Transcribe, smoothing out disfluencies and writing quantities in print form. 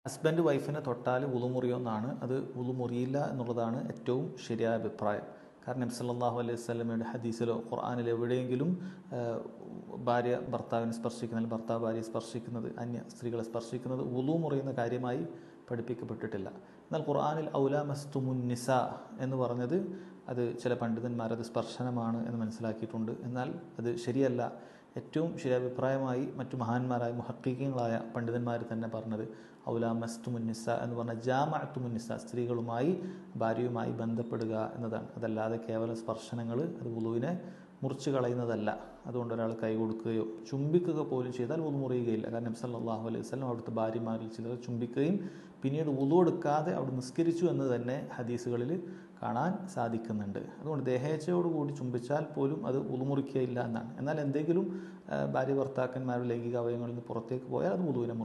Husband വൈഫിനെ തൊട്ടാൽ വുളു മുറിയുമെന്നാണ്. അത് വുളു മുറിയില്ല എന്നുള്ളതാണ് ഏറ്റവും ശരിയായ അഭിപ്രായം. കാരണം നബി സല്ലല്ലാഹു അലൈഹി വസല്ലമയുടെ ഹദീസിലോ ഖുർആനിലോ എവിടെയെങ്കിലും ഭാര്യ ഭർത്താവിനെ സ്പർശിക്കുന്നത്, ഭർത്താവ് ഭാര്യയെ സ്പർശിക്കുന്നത്, അന്യ സ്ത്രീകളെ സ്പർശിക്കുന്നത് വുളു മുറിയുന്ന കാര്യമായി പഠിപ്പിക്കപ്പെട്ടിട്ടില്ല. എന്നാൽ ഖുർആനിൽ ഔലാ മസ്തുമുൻ നിസാ എന്ന് പറഞ്ഞത് അത് ചില പണ്ഡിതന്മാർ അത് സ്പർശനമാണ് എന്ന് മനസ്സിലാക്കിയിട്ടുണ്ട്. എന്നാൽ അത് ശരിയല്ല. ഏറ്റവും ശരിയായ അഭിപ്രായമായി മറ്റു മഹാന്മാരായ മുഹഖീഖീങ്ങളായ പണ്ഡിതന്മാർ തന്നെ പറഞ്ഞത് ഔലാ മസ്തുമുൻ നിസാ എന്ന് പറഞ്ഞാൽ ജാമഅത്തുമുൻ നിസാ, സ്ത്രീകളുമായി ഭാര്യയുമായി ബന്ധപ്പെടുക എന്നതാണ്. അതല്ലാതെ കേവല സ്പർശനങ്ങൾ അത് വുളുവിനെ മുറിച്ച് കളയുന്നതല്ല. അതുകൊണ്ട് ഒരാൾ കൈ കൊടുക്കുകയോ ചുംബിക്കുക പോലും ചെയ്താൽ വുളു മുറിയുകയില്ല. കാരണം നബി സല്ലല്ലാഹു അലൈഹി വസല്ലം അവിടുത്തെ ഭാര്യമാരിൽ ചിലർ ചുംബിക്കുകയും പിന്നീട് വുളു എടുക്കാതെ അവിടെ നിസ്കരിച്ചു എന്ന് തന്നെ ഹദീസുകളിൽ കാണാൻ സാധിക്കുന്നുണ്ട്. അതുകൊണ്ട് ദേഹേച്ഛയോടുകൂടി ചുംബിച്ചാൽ പോലും അത് വുളു മുറിക്കുകയില്ല എന്നാണ്. എന്നാൽ എന്തെങ്കിലും ഭാര്യ ഭർത്താക്കന്മാരുടെ ലൈംഗിക അവയവങ്ങളിൽ നിന്ന് പുറത്തേക്ക് പോയാൽ അത് വുളുവിനെ